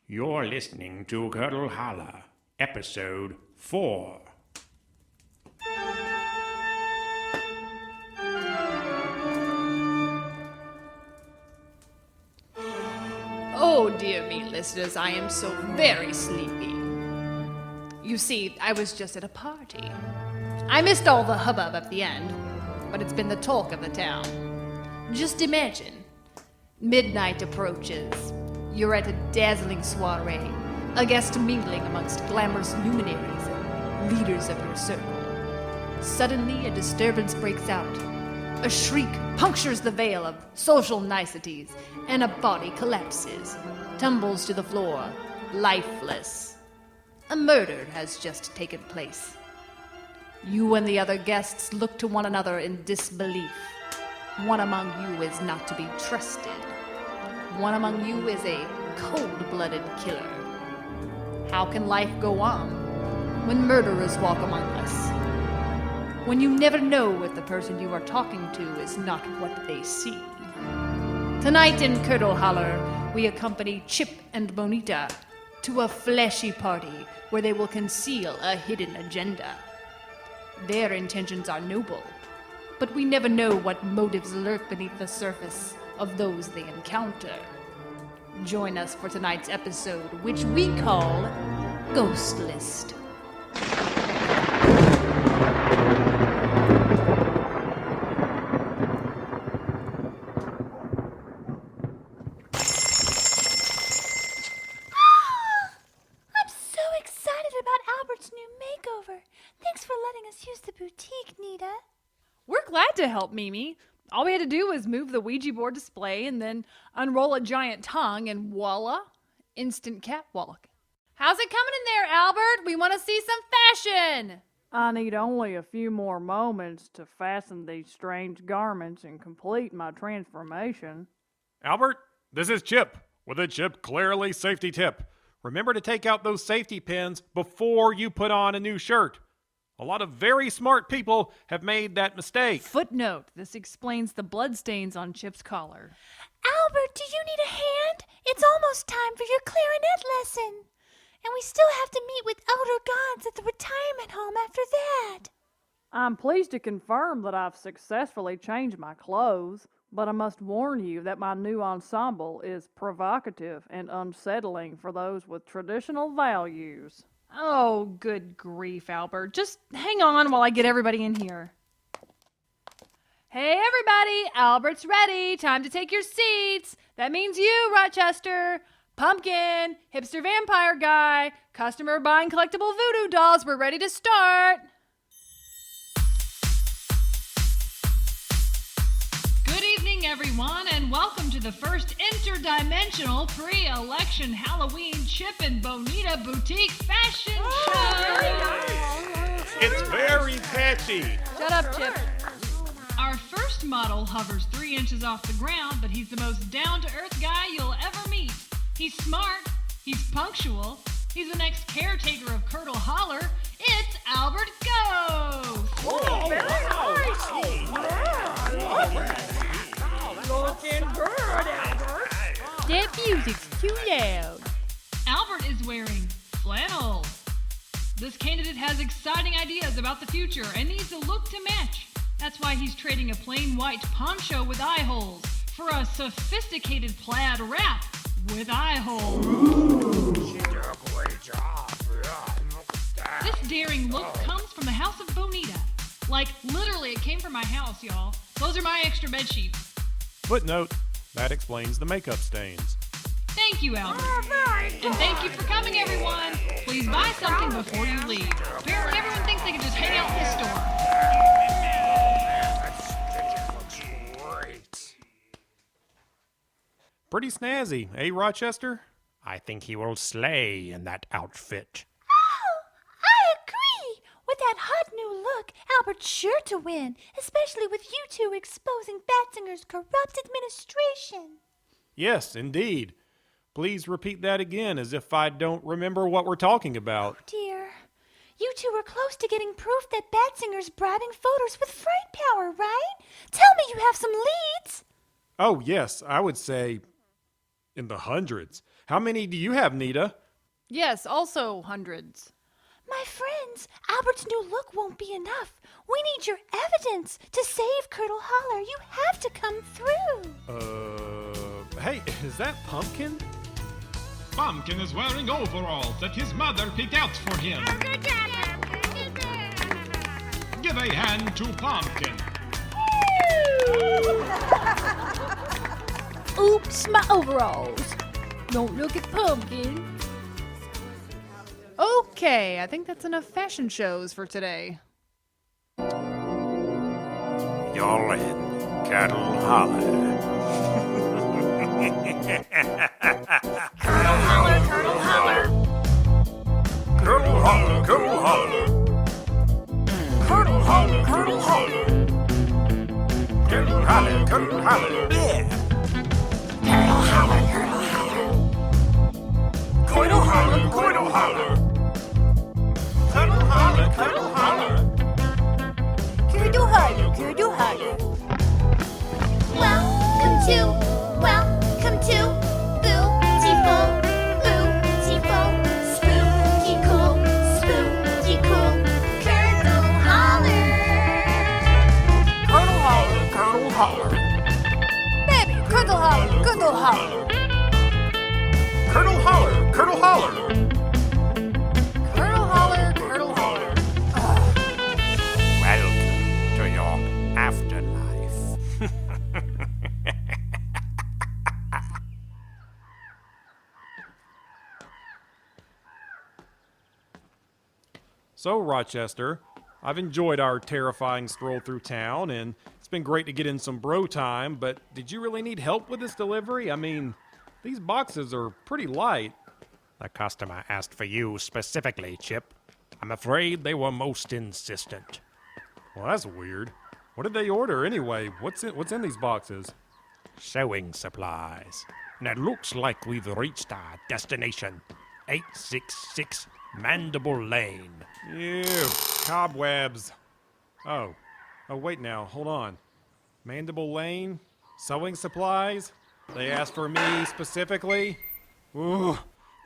You're listening to Curdle Holler, Episode 4. Oh, dear me, listeners, I am so very sleepy. You see, I was just at a party. I missed all the hubbub at the end, but it's been the talk of the town. Just imagine, midnight approaches. You're at a dazzling soiree, a guest mingling amongst glamorous luminaries and leaders of your circle. Suddenly, a disturbance breaks out. A shriek punctures the veil of social niceties, and a body collapses, tumbles to the floor, lifeless. A murder has just taken place. You and the other guests look to one another in disbelief. One among you is not to be trusted. One among you is a cold-blooded killer. How can life go on when murderers walk among us? When you never know if the person you are talking to is not what they see. Tonight in Curdle Holler, we accompany Chip and Bonita to a fleshy party where they will conceal a hidden agenda. Their intentions are noble, but we never know what motives lurk beneath the surface of those they encounter. Join us for tonight's episode, which we call Ghost List. Thanks for letting us use the boutique, Nita. We're glad to help, Mimi. All we had to do was move the Ouija board display and then unroll a giant tongue and voila, instant catwalk. How's it coming in there, Albert? We want to see some fashion. I need only a few more moments to fasten these strange garments and complete my transformation. Albert, this is Chip with a Chip Clearly safety tip. Remember to take out those safety pins before you put on a new shirt. A lot of very smart people have made that mistake. Footnote, this explains the bloodstains on Chip's collar. Albert, do you need a hand? It's almost time for your clarinet lesson. And we still have to meet with elder gods at the retirement home after that. I'm pleased to confirm that I've successfully changed my clothes, but I must warn you that my new ensemble is provocative and unsettling for those with traditional values. Oh, good grief, Albert. Just hang on while I get everybody in here. Hey, everybody. Albert's ready. Time to take your seats. That means you, Rochester. Pumpkin, hipster vampire guy, customer buying collectible voodoo dolls. We're ready to start. Good evening, everyone, and welcome to the first interdimensional pre-election Halloween Chip and Bonita Boutique Fashion Show. It's very catchy. Shut up, Chip. Our first model hovers 3 inches off the ground, but he's the most down-to-earth guy you'll ever meet. He's smart, he's punctual, he's the next caretaker of Curdle Holler. It's Albert Ghost! Oh, very nice! Looking good, Albert! That music's too loud. Albert is wearing flannel. This candidate has exciting ideas about the future and needs a look to match. That's why he's trading a plain white poncho with eye holes for a sophisticated plaid wrap with eye holes. She did a great job. This daring look comes from the house of Bonita. Like, literally, it came from my house, y'all. Those are my extra bed sheets. Footnote, that explains the makeup stains. Thank you, Albert. And thank you for coming, everyone. Please buy something before you leave. Apparently, everyone thinks they can just hang out in this store. Pretty snazzy, eh, Rochester? I think he will slay in that outfit. Oh, I agree. With that hot new look, Albert's sure to win, especially with you two exposing Batsinger's corrupt administration. Yes, indeed. Please repeat that again as if I don't remember what we're talking about. Oh, dear. You two were close to getting proof that Batsinger's bribing voters with fright power, right? Tell me you have some leads. Oh, yes, I would say In the hundreds. How many do you have, Nita? Yes, also hundreds. My friends, Albert's new look won't be enough. We need your evidence to save Curdle Holler. You have to come through. Hey, is that Pumpkin? Pumpkin is wearing overalls that his mother picked out for him. Give a hand to Pumpkin. Oops, my overalls. Don't look at Pumpkin. Okay, I think that's enough fashion shows for today. You're in Curdle Holler. Curdle Holler, Curdle Holler. Curdle Holler, Curdle Holler. Curdle Holler, Curdle Holler. Curdle Holler, Curdle Holler. Yeah. Curdle Holler, Curdle Holler. Curdle Holler, Curdle Holler. Curdle Holler, Curdle Holler. Curdle Holler, Curdle Holler. Welcome to Beautiful, Beautiful, Spooky Cool, Curdle Holler. Curdle Holler, Curdle Holler. Baby, Curdle Holler, Curdle Holler. Curdle Holler, Curdle Holler. Curdle Holler, Curdle Holler. Welcome to your afterlife. So, Rochester, I've enjoyed our terrifying stroll through town, and it's been great to get in some bro time, but did you really need help with this delivery? I mean, these boxes are pretty light. The customer asked for you specifically, Chip. I'm afraid they were most insistent. Well, that's weird. What did they order anyway? What's in these boxes? Sewing supplies. And it looks like we've reached our destination. 866 Mandible Lane. Ew, cobwebs. Oh, wait now, hold on. Mandible Lane? Sewing supplies? They asked for me specifically? Ooh,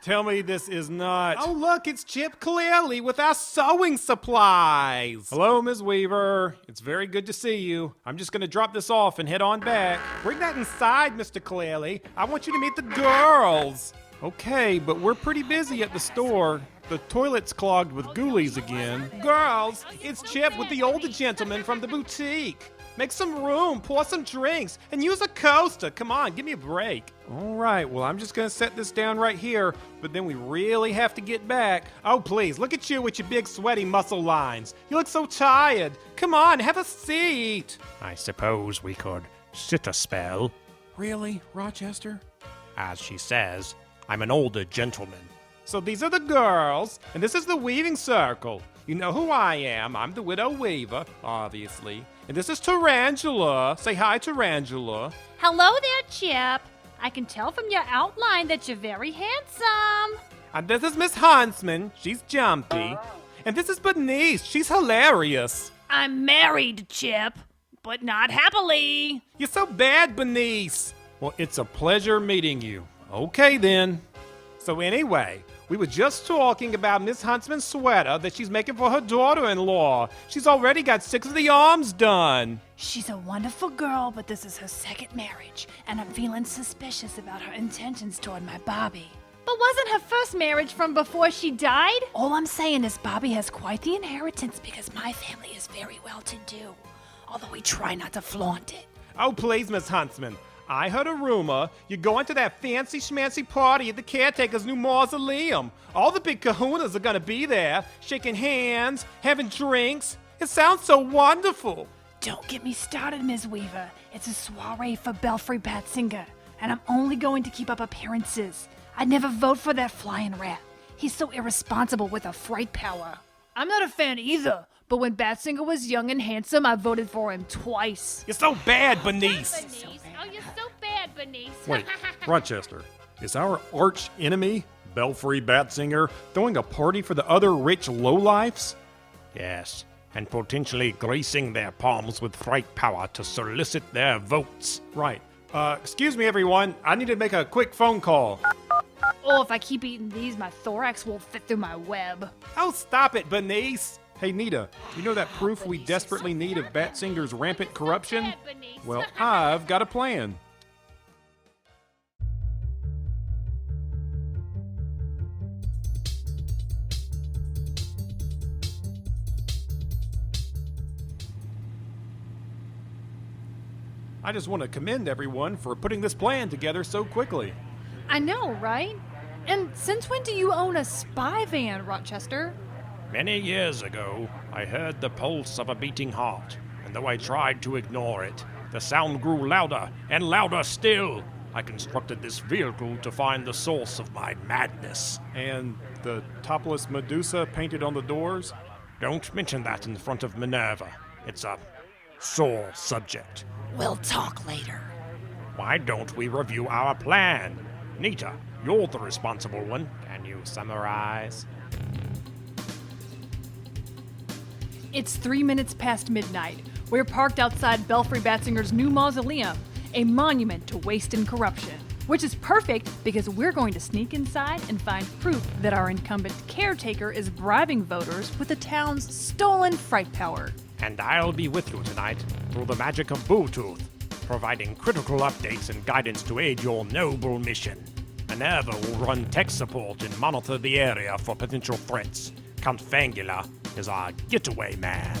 tell me this is not... Oh, look, it's Chip Clearly with our sewing supplies. Hello, Ms. Weaver. It's very good to see you. I'm just going to drop this off and head on back. Bring that inside, Mr. Clearly. I want you to meet the girls. Okay, but we're pretty busy at the store. The toilet's clogged with ghoulies again. Girls, it's Chip with the older gentleman from the boutique. Make some room, pour some drinks, and use a coaster. Come on, give me a break. All right, well, I'm just going to set this down right here, but then we really have to get back. Oh, please, look at you with your big sweaty muscle lines. You look so tired. Come on, have a seat. I suppose we could sit a spell. Really, Rochester? As she says, I'm an older gentleman. So these are the girls, and this is the weaving circle. You know who I am. I'm the Widow Weaver, obviously. And this is Tarantula. Say hi, Tarantula. Hello there, Chip. I can tell from your outline that you're very handsome. And this is Miss Huntsman. She's jumpy. And this is Bernice. She's hilarious. I'm married, Chip, but not happily. You're so bad, Bernice. Well, it's a pleasure meeting you. Okay, then. So anyway, we were just talking about Miss Huntsman's sweater that she's making for her daughter-in-law. She's already got 6 of the arms done. She's a wonderful girl, but this is her second marriage, and I'm feeling suspicious about her intentions toward my Bobby. But wasn't her first marriage from before she died? All I'm saying is Bobby has quite the inheritance because my family is very well-to-do, although we try not to flaunt it. Oh, please, Miss Huntsman. I heard a rumor you're going to that fancy schmancy party at the caretaker's new mausoleum. All the big kahunas are gonna be there, shaking hands, having drinks. It sounds so wonderful. Don't get me started, Ms. Weaver. It's a soiree for Belfry Batsinger, and I'm only going to keep up appearances. I'd never vote for that flying rat. He's so irresponsible with a fright power. I'm not a fan either, but when Batsinger was young and handsome, I voted for him twice. You're so bad, Bernice. Oh, you're so bad, Bernice. Wait, Rochester, is our arch enemy, Belfry Batsinger, throwing a party for the other rich lowlifes? Yes, and potentially gracing their palms with fright power to solicit their votes. Right, Excuse me, everyone. I need to make a quick phone call. Oh, if I keep eating these, my thorax will fit through my web. Oh, stop it, Bernice! Hey, Nita, you know that proof we desperately need of Batsinger's rampant corruption? Well, I've got a plan. I just want to commend everyone for putting this plan together so quickly. I know, right? And since when do you own a spy van, Rochester? Many years ago, I heard the pulse of a beating heart, and though I tried to ignore it, the sound grew louder and louder still. I constructed this vehicle to find the source of my madness. And the topless Medusa painted on the doors? Don't mention that in front of Minerva. It's a sore subject. We'll talk later. Why don't we review our plan? Nita, you're the responsible one. Can you summarize? It's 3 minutes past midnight. We're parked outside Belfry Batsinger's new mausoleum, a monument to waste and corruption. Which is perfect because we're going to sneak inside and find proof that our incumbent caretaker is bribing voters with the town's stolen fright power. And I'll be with you tonight through the magic of Bluetooth, providing critical updates and guidance to aid your noble mission. Minerva will run tech support and monitor the area for potential threats. Count Fangula is our getaway man.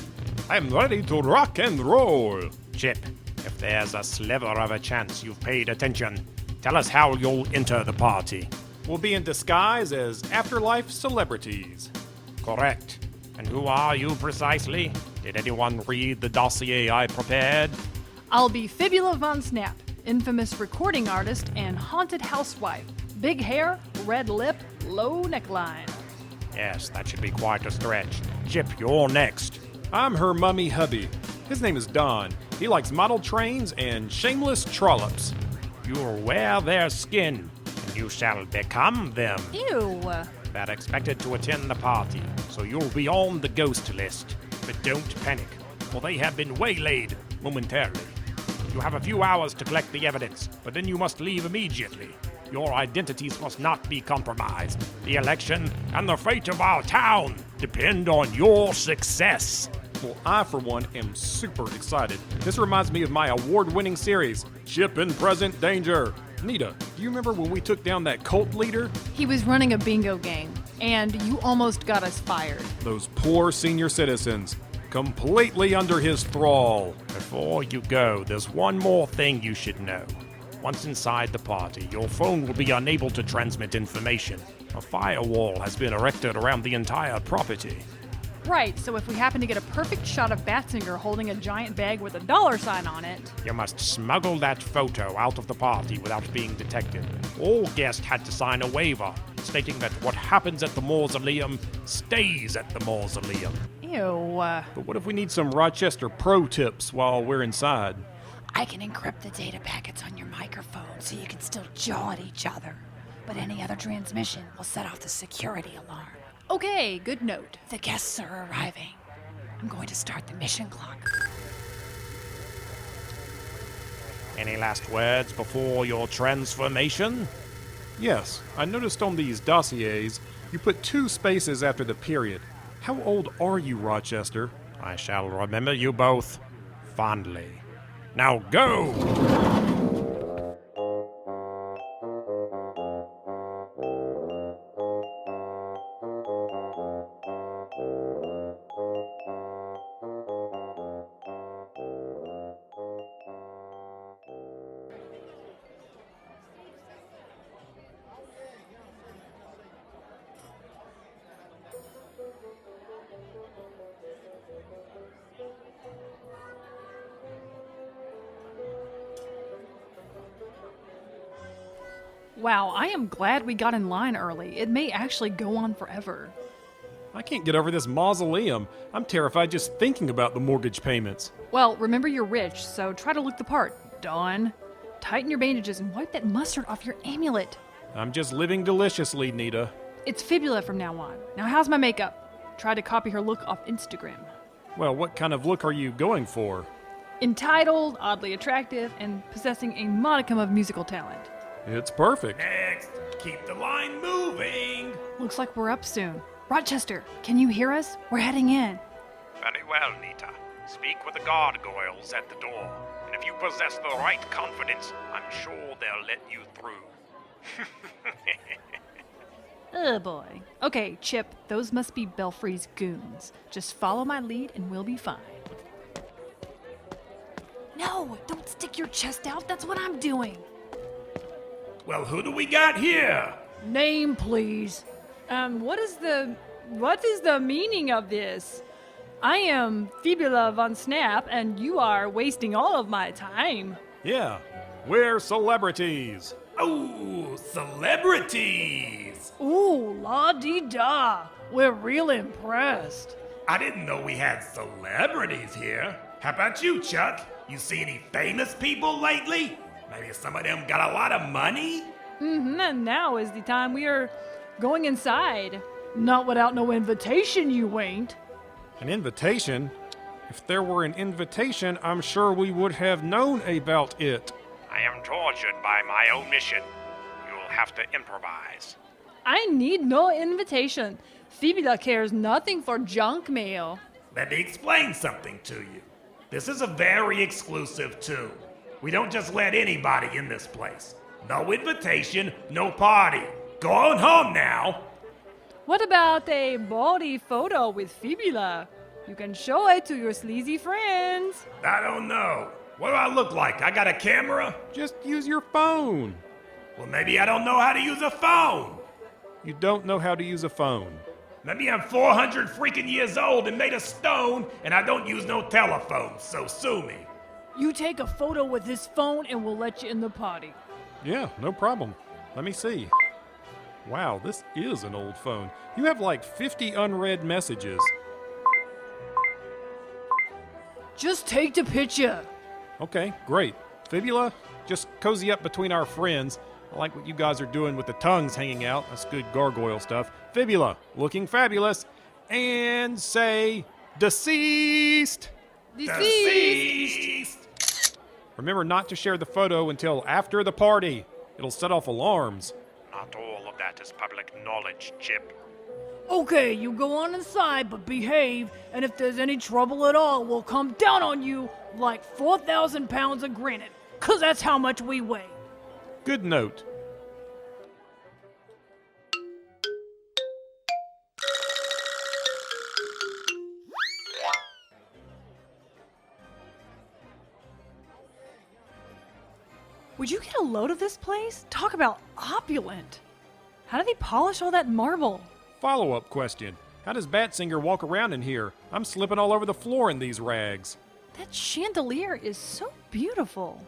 I'm ready to rock and roll. Chip, if there's a sliver of a chance you've paid attention, tell us how you'll enter the party. We'll be in disguise as afterlife celebrities. Correct. And who are you precisely? Did anyone read the dossier I prepared? I'll be Fibula von Snap, infamous recording artist and haunted housewife. Big hair, red lip, low neckline. Yes, that should be quite a stretch. Chip, you're next. I'm her mummy hubby. His name is Don. He likes model trains and shameless trollops. You'll wear their skin, and you shall become them. Ew. They're expected to attend the party, so you'll be on the ghost list. But don't panic, for they have been waylaid momentarily. You have a few hours to collect the evidence, but then you must leave immediately. Your identities must not be compromised. The election and the fate of our town depend on your success. Well, I, for one, am super excited. This reminds me of my award-winning series, Chip in Present Danger. Nita, do you remember when we took down that cult leader? He was running a bingo game, and you almost got us fired. Those poor senior citizens, completely under his thrall. Before you go, there's one more thing you should know. Once inside the party, your phone will be unable to transmit information. A firewall has been erected around the entire property. Right, so if we happen to get a perfect shot of Batsinger holding a giant bag with a $sign on it... You must smuggle that photo out of the party without being detected. All guests had to sign a waiver stating that what happens at the mausoleum stays at the mausoleum. Ew. But what if we need some Rochester pro tips while we're inside? I can encrypt the data packets on your microphone so you can still jaw at each other. But any other transmission will set off the security alarm. Okay, good note. The guests are arriving. I'm going to start the mission clock. Any last words before your transformation? Yes, I noticed on these dossiers, you put 2 spaces after the period. How old are you, Rochester? I shall remember you both fondly. Now go! Wow, I am glad we got in line early. It may actually go on forever. I can't get over this mausoleum. I'm terrified just thinking about the mortgage payments. Well, remember you're rich, so try to look the part, Dawn. Tighten your bandages and wipe that mustard off your amulet. I'm just living deliciously, Nita. It's Fibula from now on. Now how's my makeup? Try to copy her look off Instagram. Well, what kind of look are you going for? Entitled, oddly attractive, and possessing a modicum of musical talent. It's perfect. Next, keep the line moving. Looks like we're up soon. Rochester, can you hear us? We're heading in. Very well, Nita. Speak with the gargoyles at the door, and if you possess the right confidence, I'm sure they'll let you through. Oh boy. Okay, Chip, those must be Belfry's goons. Just follow my lead and we'll be fine. No, don't stick your chest out. That's what I'm doing. Well, who do we got here? Name, please. What is the meaning of this? I am Fibula von Snap, and you are wasting all of my time. Yeah, we're celebrities. Oh, celebrities! Ooh, la-dee-da. We're real impressed. I didn't know we had celebrities here. How about you, Chuck? You see any famous people lately? Maybe some of them got a lot of money? And now is the time we are going inside. Not without no invitation, you ain't. An invitation? If there were an invitation, I'm sure we would have known about it. I am tortured by my omission. You'll have to improvise. I need no invitation. Fibula cares nothing for junk mail. Let me explain something to you. This is a very exclusive tune. We don't just let anybody in this place. No invitation, no party. Go on home now. What about a body photo with Fibula? You can show it to your sleazy friends. I don't know. What do I look like? I got a camera? Just use your phone. Well, maybe I don't know how to use a phone. You don't know how to use a phone. Maybe I'm 400 freaking years old and made of stone, and I don't use no telephone, so sue me. You take a photo with his phone and we'll let you in the party. Yeah, no problem. Let me see. Wow, this is an old phone. You have like 50 unread messages. Just take the picture. Okay, great. Fibula, just cozy up between our friends. I like what you guys are doing with the tongues hanging out. That's good gargoyle stuff. Fibula, looking fabulous. And say, deceased. Deceased! Remember not to share the photo until after the party. It'll set off alarms. Not all of that is public knowledge, Chip. Okay, you go on inside, but behave, and if there's any trouble at all, we'll come down on you like 4,000 pounds of granite, 'cause that's how much we weigh. Good note. Would you get a load of this place? Talk about opulent. How do they polish all that marble? Follow-up question. How does Batsinger walk around in here? I'm slipping all over the floor in these rags. That chandelier is so beautiful.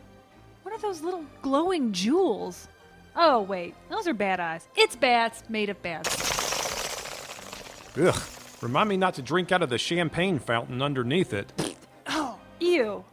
What are those little glowing jewels? Oh, wait, those are bat eyes. It's bats made of bats. Ugh. Remind me not to drink out of the champagne fountain underneath it. Oh, ew.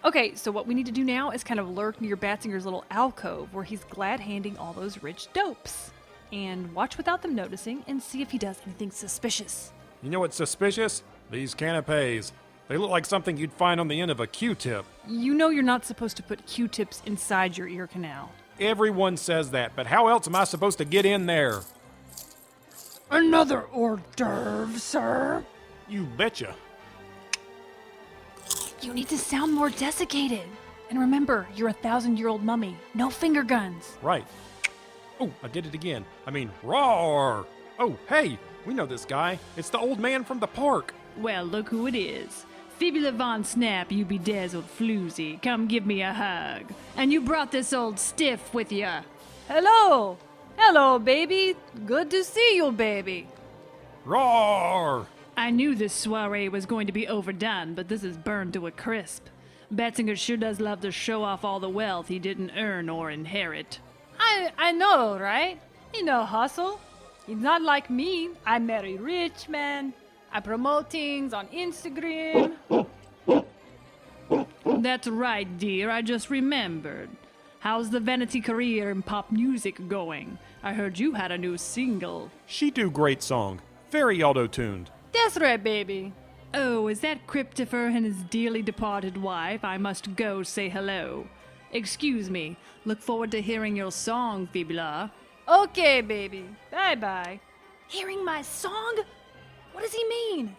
Okay, so what we need to do now is kind of lurk near Batsinger's little alcove where he's glad-handing all those rich dopes. And watch without them noticing and see if he does anything suspicious. You know what's suspicious? These canapes. They look like something you'd find on the end of a Q-tip. You know you're not supposed to put Q-tips inside your ear canal. Everyone says that, but how else am I supposed to get in there? Another hors d'oeuvre, sir. You betcha. You need to sound more desiccated. And remember, you're a 1,000-year-old mummy. No finger guns. Right. Oh, I did it again. I mean, roar! Oh, hey, we know this guy. It's the old man from the park. Well, look who it is. Fibula von Snap, you bedazzled floozy. Come give me a hug. And you brought this old stiff with ya. Hello! Hello, baby. Good to see you, baby. Roar! I knew this soiree was going to be overdone, but this is burned to a crisp. Batsinger sure does love to show off all the wealth he didn't earn or inherit. I know, right? He no hustle. He's not like me. I marry rich man. I promote things on Instagram. That's right, dear. I just remembered. How's the vanity career in pop music going? I heard you had a new single. She do great song. Very auto-tuned. That's right, baby. Oh, is that Cryptopher and his dearly departed wife? I must go say hello. Excuse me. Look forward to hearing your song, Fibula. Okay, baby. Bye-bye. Hearing my song? What does he mean?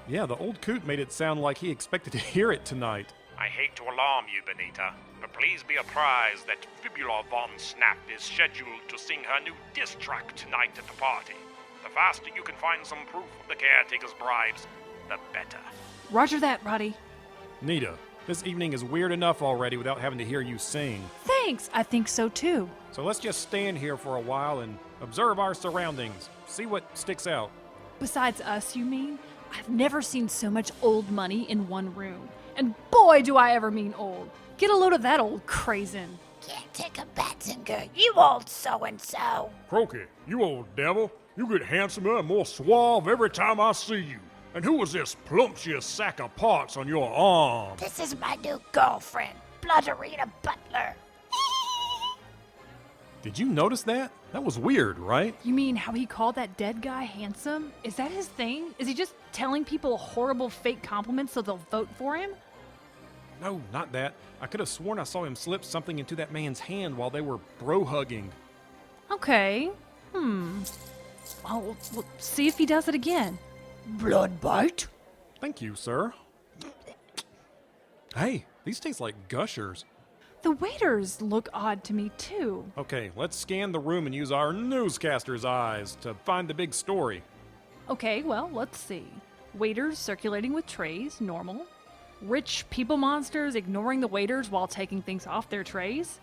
Yeah, the old coot made it sound like he expected to hear it tonight. I hate to alarm you, Bonita, but please be apprised that Fibula von Snap is scheduled to sing her new diss track tonight at the party. The faster you can find some proof of the caretaker's bribes, the better. Roger that, Roddy. Nita, this evening is weird enough already without having to hear you sing. Thanks, I think so too. So let's just stand here for a while and observe our surroundings. See what sticks out. Besides us, you mean? I've never seen so much old money in one room. And boy, do I ever mean old. Get a load of that old crazin. Can't take a Batsinger, you old so-and-so. Croaky, you old devil. You get handsomer and more suave every time I see you. And who is this plumptious sack of parts on your arm? This is my new girlfriend, Blooderina Butler. Did you notice that? That was weird, right? You mean how he called that dead guy handsome? Is that his thing? Is he just telling people horrible fake compliments so they'll vote for him? No, not that. I could have sworn I saw him slip something into that man's hand while they were bro-hugging. Okay. Well, we'll see if he does it again. Blood bite? Thank you, sir. Hey, these taste like gushers. The waiters look odd to me, too. Okay, let's scan the room and use our newscasters' eyes to find the big story. Okay, well, let's see. Waiters circulating with trays, normal. Rich people monsters ignoring the waiters while taking things off their trays.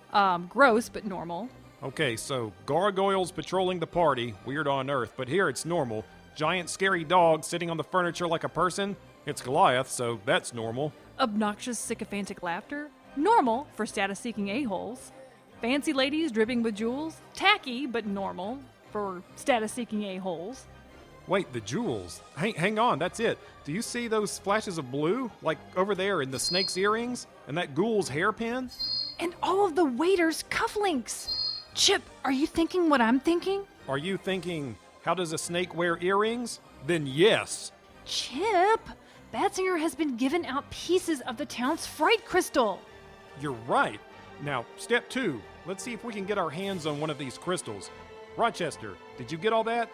Gross, but normal. Okay, so gargoyles patrolling the party, weird on Earth, but here it's normal. Giant scary dog sitting on the furniture like a person, it's Goliath, so that's normal. Obnoxious sycophantic laughter, normal for status-seeking a-holes. Fancy ladies dripping with jewels, tacky but normal for status-seeking a-holes. Wait, the jewels. Hang on, that's it. Do you see those flashes of blue? Like over there in the snake's earrings? And that ghoul's hairpin? And all of the waiters' cufflinks. Chip, are you thinking what I'm thinking? Are you thinking, how does a snake wear earrings? Then yes. Chip, Batsinger has been giving out pieces of the town's fright crystal. You're right. Now, step 2. Let's see if we can get our hands on one of these crystals. Rochester, did you get all that?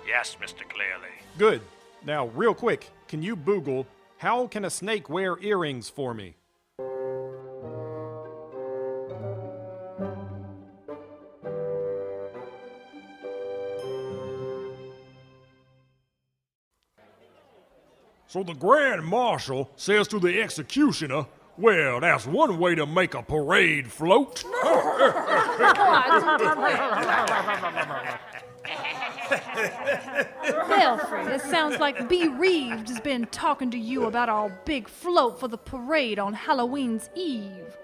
Yes, Mr. Clearly. Good. Now, real quick, can you Boogle, how can a snake wear earrings for me? So the Grand Marshal says to the executioner, well, that's one way to make a parade float. Belfry, it sounds like B. Reeves has been talking to you about our big float for the parade on Halloween's Eve.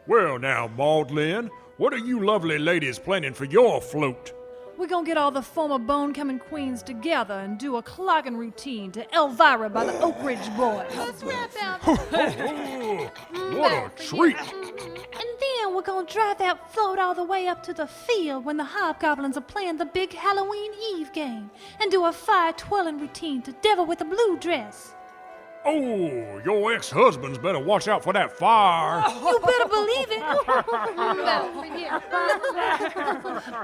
Well now, Maudlin, what are you lovely ladies planning for your float? We're gonna get all the former Bone-coming queens together and do a clogging routine to Elvira by the Oak Ridge Boys. Let's wrap out. What a treat! And then we're gonna drive that float all the way up to the field when the hobgoblins are playing the big Halloween Eve game and do a fire-twirling routine to Devil with a Blue Dress. Oh, your ex-husband's better watch out for that fire. You better believe it.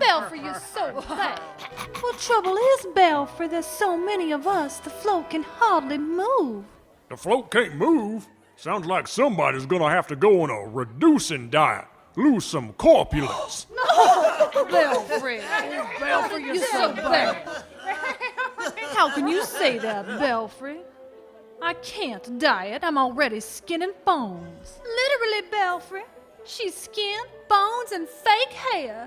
Belfry, you're so bad. Well, trouble is, Belfry, there's so many of us, the float can hardly move. The float can't move. Sounds like somebody's gonna have to go on a reducing diet, lose some corpulence. Belfry. Belfry, you're so bad. How can you say that, Belfry? I can't diet. I'm already skin and bones. Literally, Belfry. She's skin, bones, and fake hair.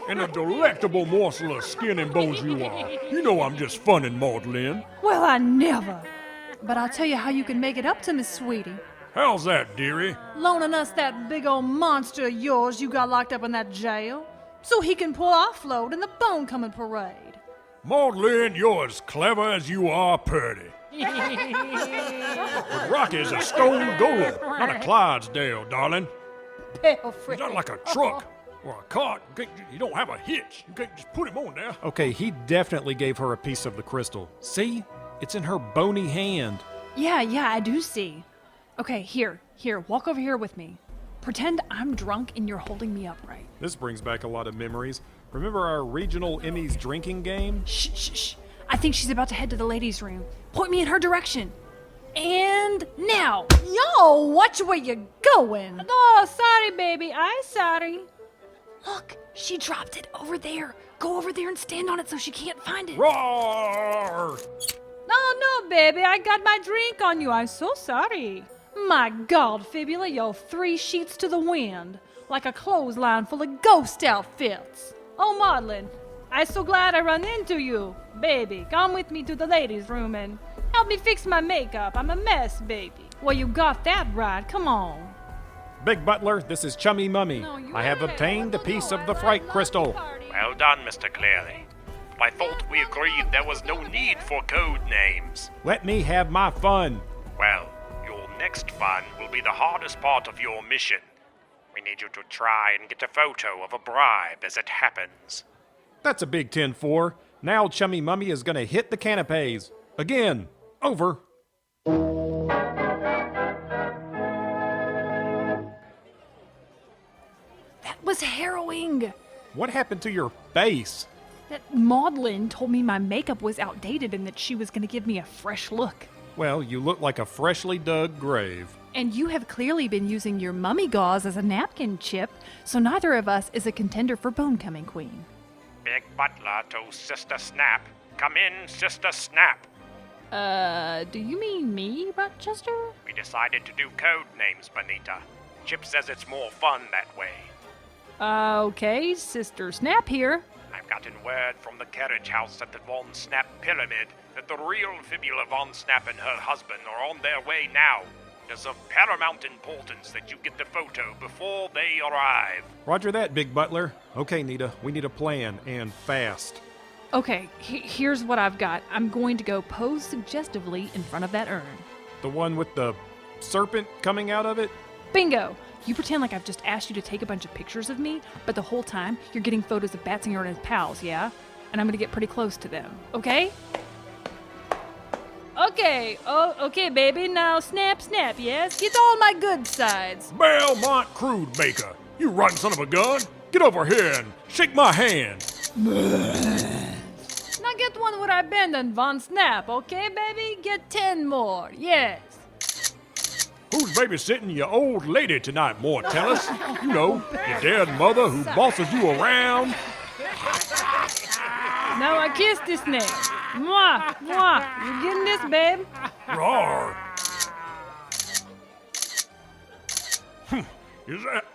And a delectable morsel of skin and bones you are. You know I'm just funning, Maudlin. Well, I never. But I'll tell you how you can make it up to Miss Sweetie. How's that, dearie? Loaning us that big old monster of yours you got locked up in that jail, so he can pull our float in the Bone-coming parade. Maudlin, you're as clever as you are purty. But Rocky's a stone golem, not a Clydesdale, darling. Belfry. He's not like a truck or a cart. You don't have a hitch. You can't just put him on there. Okay, he definitely gave her a piece of the crystal. See? It's in her bony hand. Yeah, I do see. Okay, here, walk over here with me. Pretend I'm drunk and you're holding me upright. This brings back a lot of memories. Remember our regional Emmys drinking game? Shh. I think she's about to head to the ladies' room. Point me in her direction. And now. Yo, watch where you're going. Oh, sorry, baby. I'm sorry. Look, she dropped it over there. Go over there and stand on it so she can't find it. Roar! No, baby. I got my drink on you. I'm so sorry. My God, Fibula, you're 3 sheets to the wind. Like a clothesline full of ghost outfits. Oh, Maudlin, I'm so glad I run into you. Baby, come with me to the ladies' room and help me fix my makeup. I'm a mess, baby. Well, you got that right. Come on. Big Butler, this is Chummy Mummy. No, you I have ain't. obtained a piece of the fright crystal. Well done, Mr. Clearly. I thought we agreed there was no need for code names. Let me have my fun. Well, your next fun will be the hardest part of your mission. We need you to try and get a photo of a bribe as it happens. That's a big 10-4. Now Chummy Mummy is gonna hit the canapes. Again. Over. That was harrowing. What happened to your face? That Maudlin told me my makeup was outdated and that she was going to give me a fresh look. Well, you look like a freshly dug grave. And you have clearly been using your mummy gauze as a napkin, Chip, so neither of us is a contender for Bonecoming Queen. Big Butler to Sister Snap. Come in, Sister Snap. Do you mean me, Rochester? We decided to do code names, Bonita. Chip says it's more fun that way. Okay, Sister Snap here. I've gotten word from the carriage house at the Von Snap Pyramid that the real Fibula Von Snap and her husband are on their way now. It is of paramount importance that you get the photo before they arrive. Roger that, Big Butler. Okay, Nita, we need a plan, and fast. Okay, here's what I've got. I'm going to go pose suggestively in front of that urn. The one with the serpent coming out of it? Bingo! You pretend like I've just asked you to take a bunch of pictures of me, but the whole time you're getting photos of Batsinger and his pals, yeah? And I'm gonna get pretty close to them, okay? Okay, baby. Now snap, yes? Get all my good sides. Belmont Crude Baker, you rotten son of a gun! Get over here and shake my hand! Now get one where I bend and Von Snap, okay, baby? Get 10 more, yes. Who's babysitting your old lady tonight, Mortellus? You know, your dead mother who bosses you around. Now I kiss the snake. Mwah, mwah. You getting this, babe? Roar! Is that...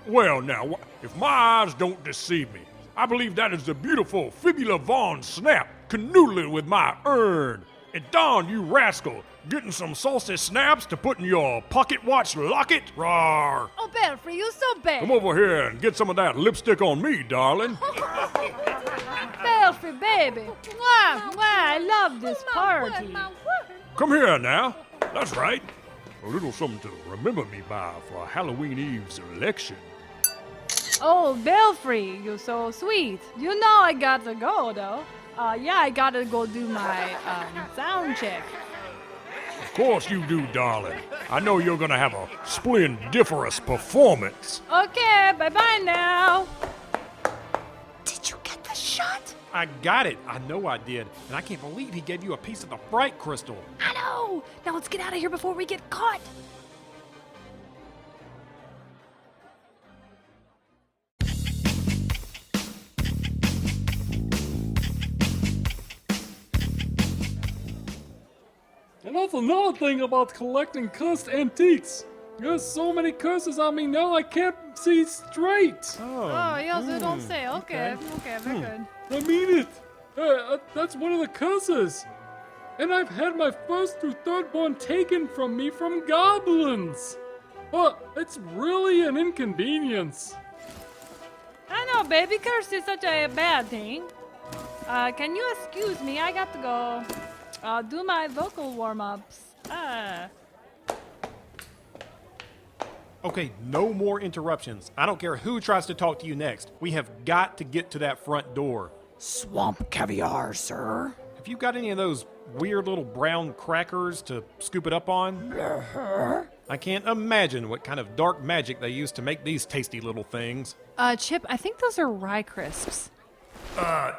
Well, now, if my eyes don't deceive me, I believe that is the beautiful Fibula Von Snap canoodling with my urn. And Don, you rascal, getting some saucy snaps to put in your pocket watch locket? Roar! Oh, Belfry, you so bad. Come over here and get some of that lipstick on me, darling. Belfry, baby. Mwah, mwah. I love this party. Come here now. That's right. A little something to remember me by for Halloween Eve's election. Oh, Belfry, you're so sweet. You know I got to go, though. Yeah, I gotta go do my sound check. Of course you do, darling. I know you're gonna have a splendiferous performance. Okay, bye-bye now. Did you get the shot? I got it. I know I did. And I can't believe he gave you a piece of the fright crystal. I know. Now let's get out of here before we get caught. And that's another thing about collecting cursed antiques. There's so many curses on me now I can't see straight. Oh, yes, you don't say. Okay, very good. I mean it. That's one of the curses. And I've had my first through third born taken from me from goblins. It's really an inconvenience. I know, baby. Curse is such a bad thing. Can you excuse me? I got to go. Do my vocal warm-ups. Okay, no more interruptions. I don't care who tries to talk to you next. We have got to get to that front door. Swamp caviar, sir. If you've got any of those weird little brown crackers to scoop it up on? I can't imagine what kind of dark magic they use to make these tasty little things. Chip, I think those are rye crisps.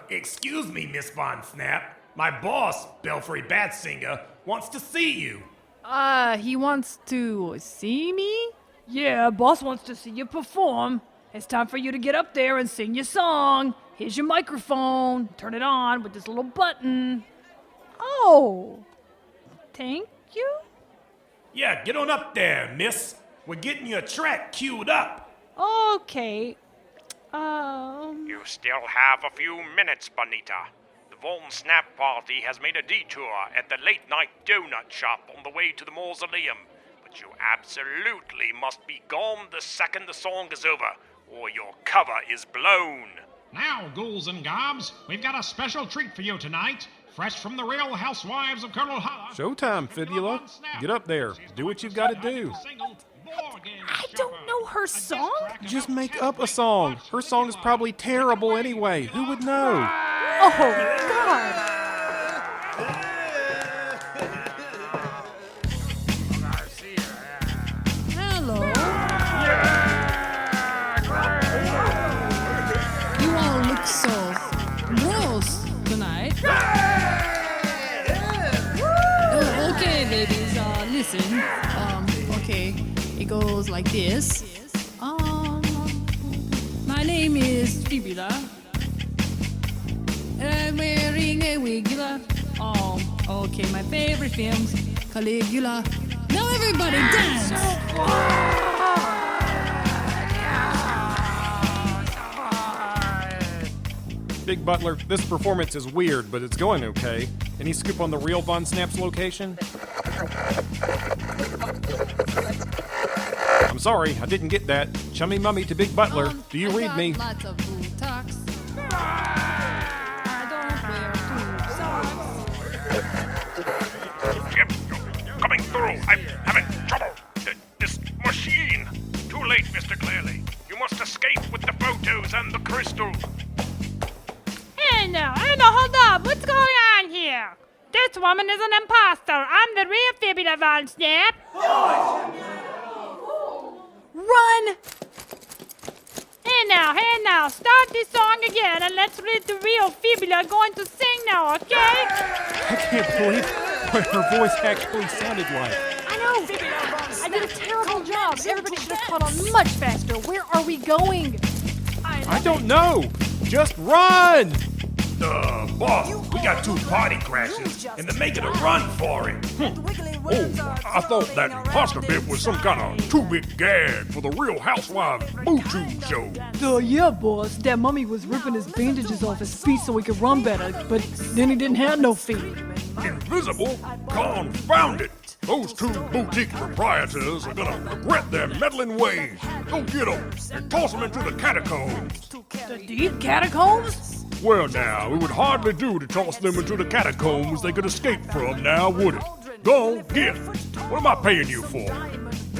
Excuse me, Miss Von Snap. My boss, Belfry Batsinger, wants to see you. He wants to see me? Yeah, boss wants to see you perform. It's time for you to get up there and sing your song. Here's your microphone. Turn it on with this little button. Oh, thank you? Yeah, get on up there, miss. We're getting your track queued up. Okay. You still have a few minutes, Bonita. The Von Snap party has made a detour at the late-night donut shop on the way to the mausoleum. But you absolutely must be gone the second the song is over, or your cover is blown. Now, ghouls and gobs, we've got a special treat for you tonight. Fresh from the Real Housewives of Curdle Holler. Showtime, Fibula. Get up there. Do what you've got to do. I don't know her song. Just make up a song. Her song is probably terrible anyway. Who would know? Oh, God. Hello. You all look so gross tonight. Oh, okay, babies. Listen. Okay. It goes like this. My name is Fibula. I'm wearing a wigula. Okay, my favorite films, Caligula. Now everybody dance! Big Butler, this performance is weird, but it's going okay. Any scoop on the real Von Snap's location? I'm sorry, I didn't get that. Chummy mummy to Big Butler. Do you read me? Lots of Botox. I don't wear socks. Yep, coming through. I'm having trouble. This machine. Too late, Mr. Clearly. You must escape with the photos and the crystal. Hey now, hold up. What's going on here? This woman is an imposter. I'm the real Fibula Von Snap. Run! Hey now, start this song again and let's read the real Fibula going to sing now, okay? I can't believe what her voice actually sounded like. I know! I did a terrible job. Everybody should have caught on much faster. Where are we going? I don't know. Just run! Boss, we got 2 party crashes, and they're making a run for it. Oh, I thought that imposter bit was some kind of too-big gag for the Real Housewives Bootique show. Yeah, boss. That mummy was ripping his bandages off his feet so he could run better, but then he didn't have no feet. Invisible? Confound it! Those 2 boutique proprietors are gonna regret their meddling ways. Go get them and toss them into the catacombs. The deep catacombs? Well now, it would hardly do to toss them into the catacombs they could escape from now, would it? Go get. What am I paying you for?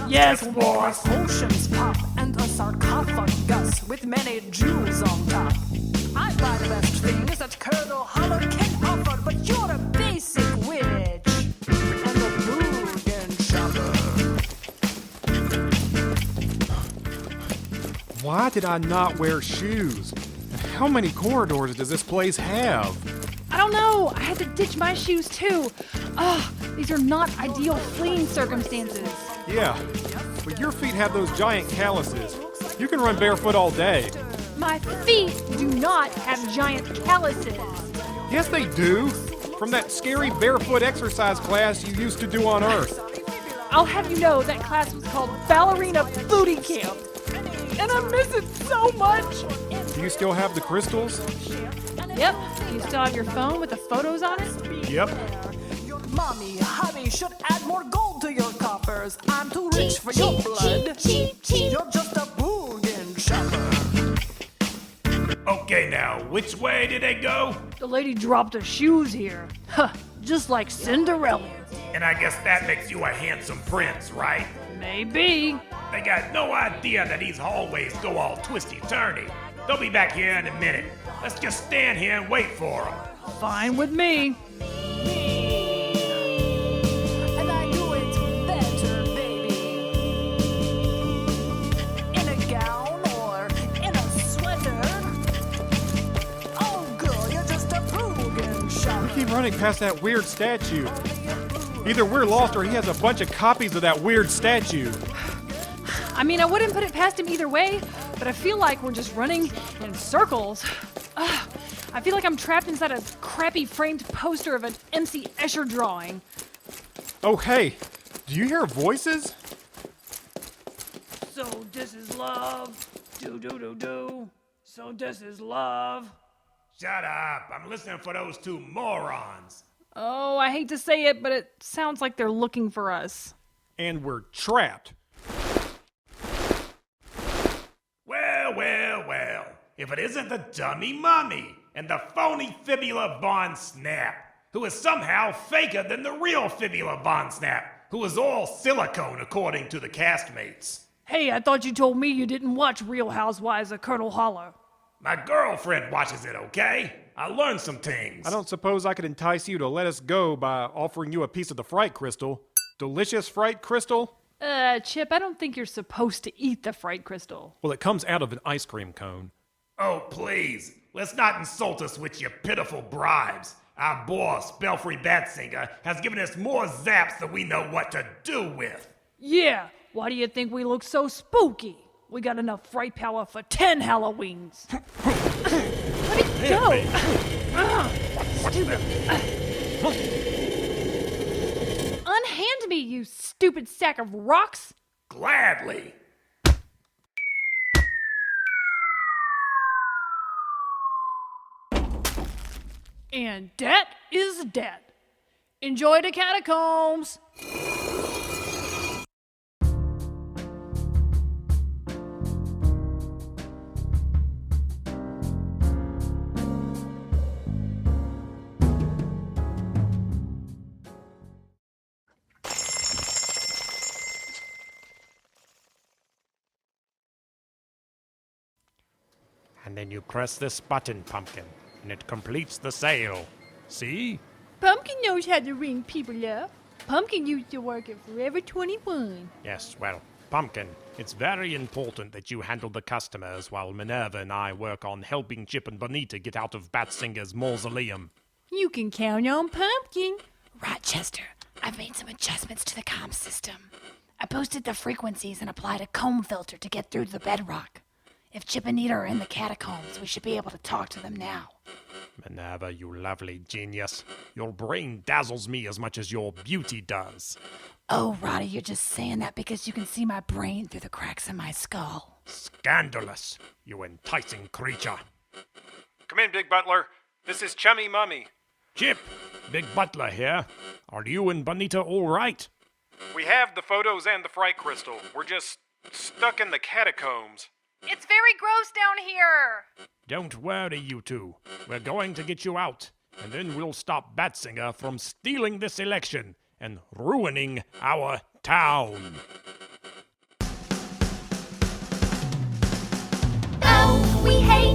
Yes, boss. Potions pop and a sarcophagus with many jewels on top. I buy the best things that Curdle Holler can offer, but you're a basic witch and a bargain shopper. Why did I not wear shoes? And how many corridors does this place have? I don't know. I had to ditch my shoes too. These are not ideal fleeing circumstances. Yeah, but your feet have those giant calluses. You can run barefoot all day. My feet do not have giant calluses. Yes, they do. From that scary barefoot exercise class you used to do on Earth. I'll have you know that class was called Ballerina Booty Camp. And I miss it so much. Do you still have the crystals? Yep. Do you still have your phone with the photos on it? Yep. Your mommy, honey, should add more gold to your coffers. I'm too rich for your blood. You're just a bargain shopper. Okay, now, which way did they go? The lady dropped her shoes here. Huh, just like Cinderella. And I guess that makes you a handsome prince, right? Maybe. They got no idea that these hallways go all twisty-turny. They'll be back here in a minute. Let's just stand here and wait for them. Fine with me. Me. be running past that weird statue? Either we're lost or he has a bunch of copies of that weird statue. I mean, I wouldn't put it past him either way, but I feel like we're just running in circles. I feel like I'm trapped inside a crappy framed poster of an MC Escher drawing. Oh, hey, do you hear voices? So this is love. Do. So this is love. Shut up. I'm listening for those two morons. Oh, I hate to say it, but it sounds like they're looking for us. And we're trapped. Well. If it isn't the dummy mummy and the phony Fibula Von Snap, who is somehow faker than the real Fibula Von Snap, who is all silicone according to the castmates. Hey, I thought you told me you didn't watch Real Housewives of Curdle Holler. My girlfriend watches it, okay? I learned some things. I don't suppose I could entice you to let us go by offering you a piece of the fright crystal. Delicious fright crystal? Chip, I don't think you're supposed to eat the fright crystal. Well, it comes out of an ice cream cone. Oh, please. Let's not insult us with your pitiful bribes. Our boss, Belfry Batsinger, has given us more zaps than we know what to do with. Yeah, why do you think we look so spooky? We got enough fright power for 10 Halloweens. Let it go! Stupid. Unhand me, you stupid sack of rocks! Gladly. And that is that. Enjoy the catacombs! And then you press this button, Pumpkin, and it completes the sale. See? Pumpkin knows how to ring people up. Pumpkin used to work at Forever 21. Yes, well, Pumpkin, it's very important that you handle the customers while Minerva and I work on helping Chip and Bonita get out of Batsinger's mausoleum. You can count on Pumpkin. Rochester, I've made some adjustments to the comm system. I boosted the frequencies and applied a comb filter to get through to the bedrock. If Chip and Nita are in the catacombs, we should be able to talk to them now. Minerva, you lovely genius. Your brain dazzles me as much as your beauty does. Oh, Roddy, you're just saying that because you can see my brain through the cracks in my skull. Scandalous, you enticing creature. Come in, Big Butler. This is Chummy Mummy. Chip, Big Butler here. Are you and Bonita all right? We have the photos and the fright crystal. We're just stuck in the catacombs. It's very gross down here! Don't worry, you two. We're going to get you out, and then we'll stop Batsinger from stealing this election and ruining our town. Oh, we hate